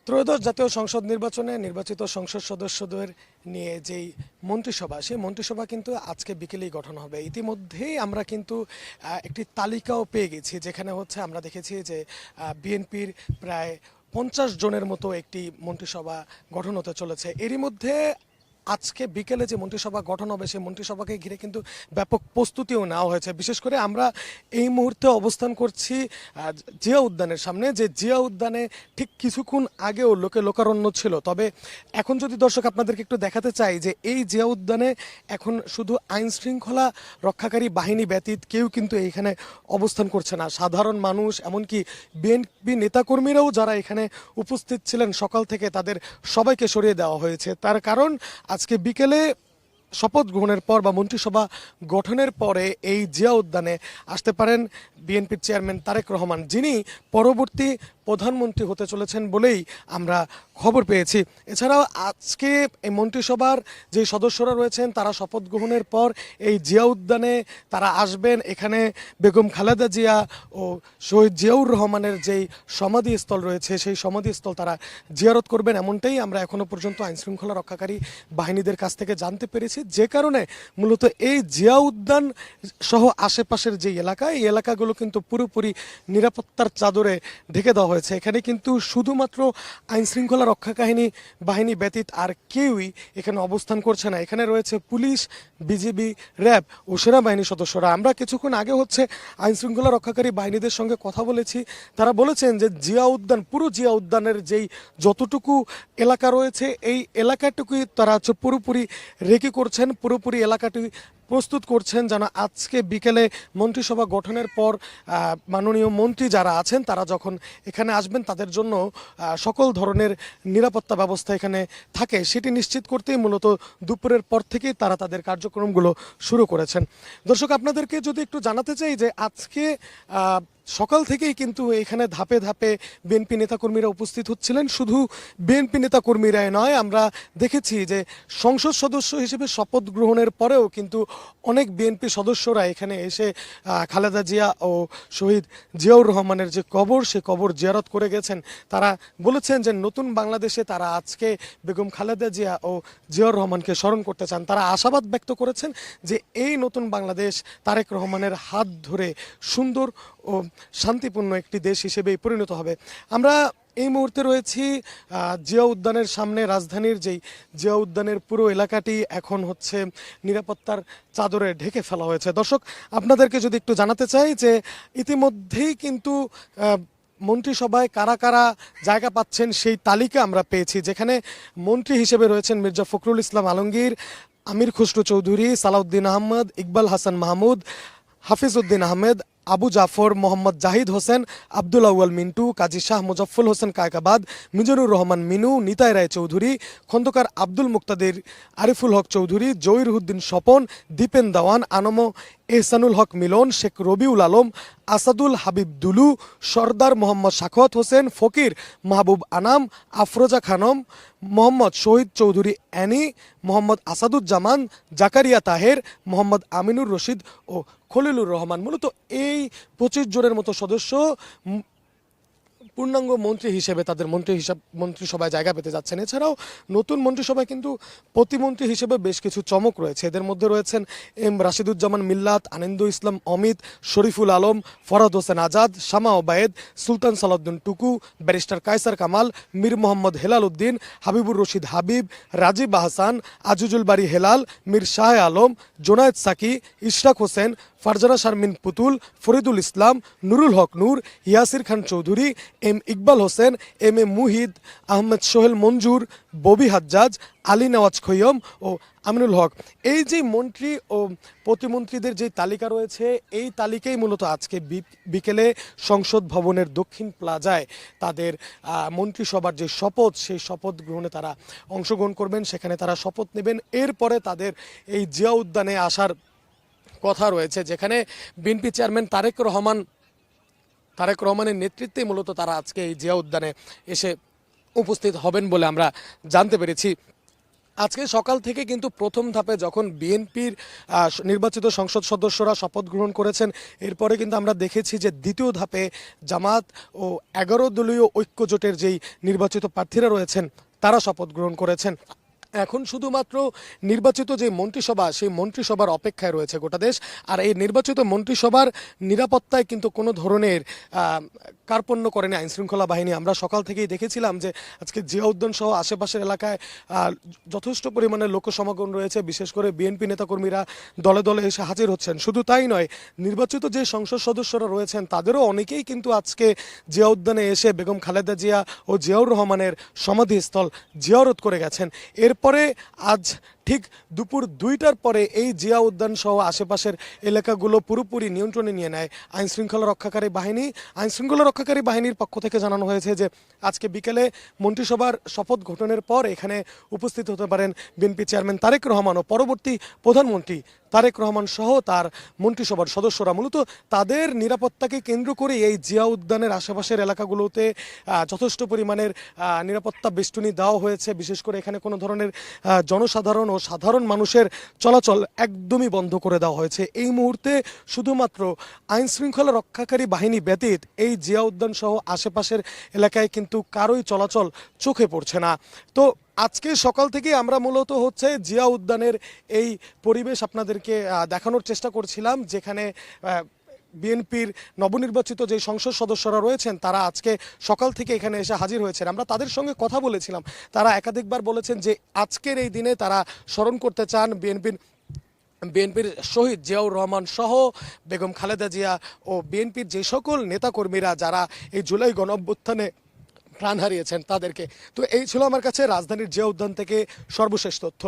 ত্রয়োদশ জাতীয় সংসদ নির্বাচনে নির্বাচিত সংসদ সদস্যদের নিয়ে যেই মন্ত্রিসভা, সেই মন্ত্রিসভা কিন্তু আজকে বিকেলেই গঠন হবে। ইতিমধ্যেই আমরা কিন্তু একটি তালিকাও পেয়ে গেছি, যেখানে হচ্ছে আমরা দেখেছি যে বিএনপির প্রায় 50 জনের মতো একটি মন্ত্রিসভা গঠন হতে চলেছে। এরই মধ্যে আজকে বিকেলে যে মন্ত্রিসভা গঠন হবে সেই মন্ত্রিসভাকে ঘিরে কিন্তু ব্যাপক প্রস্তুতিও নেওয়া হয়েছে। বিশেষ করে আমরা এই মুহূর্তে অবস্থান করছি জিয়া উদ্যানের সামনে, যে জিয়া উদ্যানে ঠিক কিছুক্ষণ আগেও লোকারণ্য ছিল। তবে এখন যদি দর্শক আপনাদেরকে একটু দেখাতে চাই যে এই জিয়া উদ্যানে এখন শুধু আইন শৃঙ্খলা রক্ষাকারী বাহিনী ব্যতীত কেউ কিন্তু এইখানে অবস্থান করছে না। সাধারণ মানুষ, এমনকি বিএনপি নেতাকর্মীরাও যারা এখানে উপস্থিত ছিলেন সকাল থেকে, তাদের সবাইকে সরিয়ে দেওয়া হয়েছে। তার কারণ আজকে বিকেলে শপথ গ্রহণের পর বা মন্ত্রিসভা গঠনের পরে এই জিয়া উদ্যানে আসতে পারেন বিএনপির চেয়ারম্যান তারেক রহমান, যিনি পরবর্তী প্রধানমন্ত্রী হতে চলেছেন বলেই আমরা খবর পেয়েছি। এছাড়াও আজকে এই মন্ত্রিসভার যে সদস্যরা রয়েছেন তারা শপথ গ্রহণের পর এই জিয়া উদ্যানে তারা আসবেন। এখানে বেগম খালেদা জিয়া ও শহীদ জিয়াউর রহমানের যেই সমাধিস্থল রয়েছে সেই সমাধিস্থল তারা জিয়ারত করবেন, এমনটাই আমরা এখনো পর্যন্ত আইনশৃঙ্খলা রক্ষাকারী বাহিনীদের কাছ থেকে জানতে পেরেছি। যে কারণে মূলত এই জিয়া উদ্যান সহ আশেপাশের যে এলাকা, এই এলাকাগুলো কিন্তু পুরোপুরি নিরাপত্তার চাদরে ঢেকে দেওয়া হয়েছে। এখানে কিন্তু শুধুমাত্র আইনশৃঙ্খলা রক্ষাকারী বাহিনী ব্যতীত আর কেউই এখানে অবস্থান করছে না। এখানে রয়েছে পুলিশ, বিজিবি, র্যাব ও সেনাবাহিনীর সদস্যরা। আমরা কিছুক্ষণ আগে হচ্ছে আইনশৃঙ্খলা রক্ষাকারী বাহিনীদের সঙ্গে কথা বলেছি। তারা বলেছেন যে জিয়া উদ্যান, পুরো জিয়া উদ্যানের যেই যতটুকু এলাকা রয়েছে এই এলাকাটুকুই তারা হচ্ছে পুরোপুরি রেকি করছেন, পুরোপুরি এলাকাটি প্রস্তুত করছেন যেন আজকে বিকেলে মন্ত্রিসভা গঠনের পর মাননীয় মন্ত্রী যারা আছেন তারা যখন এখানে আসবেন তাদের জন্য সকল ধরনের নিরাপত্তা ব্যবস্থা এখানে থাকে, সেটি নিশ্চিত করতেই মূলত দুপুরের পর থেকেই তারা তাদের কার্যক্রমগুলো শুরু করেছেন। দর্শক, আপনাদেরকে যদি একটু জানাতে চাই যে আজকে সকাল থেকেই কিন্তু এখানে ধাপে ধাপে বিএনপি নেতাকর্মীরা উপস্থিত হচ্ছিলেন। শুধু বিএনপি নেতাকর্মীরাই নয়, আমরা দেখেছি যে সংসদ সদস্য হিসেবে শপথ গ্রহণের পরেও কিন্তু অনেক বিএনপি সদস্যরা এখানে এসে খালেদা জিয়া ও শহীদ জিয়াউর রহমানের যে কবর, সে কবর জিয়ারত করে গেছেন। তারা বলেছেন যে নতুন বাংলাদেশে তারা আজকে বেগম খালেদা জিয়া ও জিয়াউর রহমানকে স্মরণ করতে চান। তারা আশাবাদ ব্যক্ত করেছেন যে এই নতুন বাংলাদেশ তারেক রহমানের হাত ধরে সুন্দর ও শান্তিপূর্ণ একটি দেশ হিসেবেই পরিণত হবে। আমরা এই মুহূর্তে রয়েছি জিয়া উদ্যানের সামনে। রাজধানীর যেই জিয়া উদ্যানের পুরো এলাকাটি এখন হচ্ছে নিরাপত্তার চাদরে ঢেকে ফেলা হয়েছে। দর্শক, আপনাদেরকে যদি একটু জানাতে চাই যে ইতিমধ্যেই কিন্তু মন্ত্রিসভায় কারা কারা জায়গা পাচ্ছেন সেই তালিকা আমরা পেয়েছি, যেখানে মন্ত্রী হিসেবে রয়েছেন মির্জা ফখরুল ইসলাম আলমগীর, আমির খুসরো চৌধুরী, সালাউদ্দিন আহমদ, ইকবাল হাসান মাহমুদ, হাফিজ উদ্দিন আহমেদ, আবু জাফর, মোহাম্মদ জাহিদ হোসেন, আব্দুল আউয়াল মিন্টু, কাজী শাহ মুজফফর হোসেন কায়কাবাদ, মিজানুর রহমান মিনু, নিতাই রায় চৌধুরী, খন্দকার আব্দুল মুক্তাদির, আরিফুল হক চৌধুরী, জহিরউদ্দিন স্বপন, দীপেন দেওয়ান, আনম এহসানুল হক মিলন, শেখ রবিউল আলম, আসাদুল হাবিব দুলু, সর্দার মোহাম্মদ সাখাওয়াত হোসেন, ফকির মাহবুব আনাম, আফরোজা খানম, মোহাম্মদ শহীদ চৌধুরী অ্যানি, মোহাম্মদ আসাদুজ্জামান, জাকারিয়া তাহের, মোহাম্মদ আমিনুর রশিদ ও খলিলুর রহমান। মূলত এই 25 জনের মতো সদস্য পূর্ণাঙ্গ মন্ত্রী হিসেবে তাদের মন্ত্রিসভায় জায়গা পেতে যাচ্ছেন। এছাড়াও নতুন মন্ত্রিসভায় কিন্তু প্রতিমন্ত্রী হিসেবে বেশ কিছু চমক রয়েছে। এদের মধ্যে রয়েছেন এম রাশিদুজ্জামান মিল্লাত, আনন্দ ইসলাম অমিত, শরীফুল আলম, ফরহাদ হোসেন আজাদ, শামা ওবায়েদ, সুলতান সালাউদ্দিন টুকু, ব্যারিস্টার কায়সার কামাল, মীর মোহাম্মদ হেলাল উদ্দিন, হাবিবুর রশিদ হাবিব, রাজীব আহসান, আজিজুল বাড়ি হেলাল, মীর শাহ আলম, জোনায়েদ সাকি, ইশরাক হোসেন, ফারজানা শারমিন পুতুল, ফরিদুল ইসলাম, নুরুল হক নূর, Yasir Khan Chowdhury, M Iqbal Hossain, M A Muhid, Ahmed Sohel মঞ্জুর, ববি হাজ্জাজ, আলী নওয়াজ খৈয়ম ও আমিনুল হক। এই যে মন্ত্রী ও প্রতিমন্ত্রীদের যে তালিকা রয়েছে, এই তালিকাই মূলত আজকে বিকেলে সংসদ ভবনের দক্ষিণ প্লাজায় তাদের মন্ত্রিসভার যে শপথ, সেই শপথ গ্রহণে তারা অংশগ্রহণ করবেন। সেখানে তারা শপথ নেবেন। এরপরে তাদের এই জিয়া উদ্যানে আসার কথা রয়েছে, যেখানে বিএনপি চেয়ারম্যান তারেক রহমানের নেতৃত্বে মূলত তারা আজকে এই জিয়া উদ্যানে এসে উপস্থিত হবেন বলে আমরা জানতে পেরেছি। আজকে সকাল থেকে কিন্তু প্রথম ধাপে যখন বিএনপির নির্বাচিত সংসদ সদস্যরা শপথ গ্রহণ করেছেন, এরপরে কিন্তু আমরা দেখেছি যে দ্বিতীয় ধাপে জামাত ও 11 দলীয় ঐক্য জোটের যেই নির্বাচিত প্রার্থীরা রয়েছেন তারা শপথ গ্রহণ করেছেন। এখন শুধুমাত্র নির্বাচিত যে মন্ত্রিসভা, সেই মন্ত্রিসভার অপেক্ষায় রয়েছে গোটা দেশ। আর এই নির্বাচিত মন্ত্রিসভার নিরাপত্তায় কিন্তু কোনো ধরনের কার্পণ্য করেনি আইন শৃঙ্খলা বাহিনী। আমরা সকাল থেকেই দেখেছিলাম যে আজকে জিয়া উদ্যান সহ আশেপাশের এলাকায় যথেষ্ট পরিমাণে লোক সমাগম রয়েছে, বিশেষ করে বিএনপি নেতাকর্মীরা দলে দলে এসে হাজির হচ্ছেন। শুধু তাই নয়, নির্বাচিত যে সংসদ সদস্যরা রয়েছেন তাদেরও অনেকেই কিন্তু আজকে জিয়া উদ্যানে এসে বেগম খালেদা জিয়া ও জিয়াউর রহমানের সমাধিস্থল জিয়ারত করে গেছেন। এরপরে আজ ঠিক দুপুর 2টার পরে এই জিয়া উদ্যান সহ আশেপাশের এলাকাগুলো পুরোপুরি নিয়ন্ত্রণে নিয়ে নেয় আইন শৃঙ্খলা রক্ষাকারী বাহিনী। আইন শৃঙ্খলা রক্ষাকারী বাহিনীর পক্ষ থেকে জানানো হয়েছে যে আজকে বিকেলে মন্ত্রিসভার শপথ গ্রহণের পর এখানে উপস্থিত হতে পারেন বিএনপি চেয়ারম্যান তারেক রহমান ও পরবর্তী প্রধানমন্ত্রী তারেক রহমান সহ তার মন্ত্রিসভার সদস্যরা। মূলত তাদের নিরাপত্তাকে কেন্দ্র করে এই জিয়া উদ্যানের আশেপাশের এলাকাগুলোতে যথেষ্ট পরিমাণের নিরাপত্তা বেষ্টনী দেওয়া হয়েছে। বিশেষ করে এখানে কোনো ধরনের জনসাধারণ ও সাধারণ মানুষের চলাচল একদমই বন্ধ করে দেওয়া হয়েছে। এই মুহূর্তে শুধুমাত্র আইন শৃঙ্খলা রক্ষাকারী বাহিনী ব্যতীত এই জিয়া উদ্যান সহ আশেপাশের এলাকায় কিন্তু কারোই চলাচল চোখে পড়ছে না। তো আজকে সকাল থেকে আমরা মূলত হচ্ছে জিয়া উদ্যানের এই পরিবেশ আপনাদেরকে দেখানোর চেষ্টা করছিলাম, যেখানে বিএনপির নবনির্বাচিত যে সংসদ সদস্যরা রয়েছেন তারা আজকে সকাল থেকে এখানে এসে হাজির হয়েছেন। আমরা তাদের সঙ্গে কথা বলেছিলাম, তারা একাধিকবার বলেছেন যে আজকের এই দিনে তারা স্মরণ করতে চান বিএনপির শহীদ জিয়াউর রহমান সহ বেগম খালেদা জিয়া ও বিএনপির যে সকল নেতাকর্মীরা যারা এই জুলাই গণঅভ্যুত্থানে প্রাণ হারিয়েছেন তাদেরকে। তো এই ছিল আমার কাছে রাজধানীর জিয়া উদ্যান থেকে সর্বশেষ তথ্য।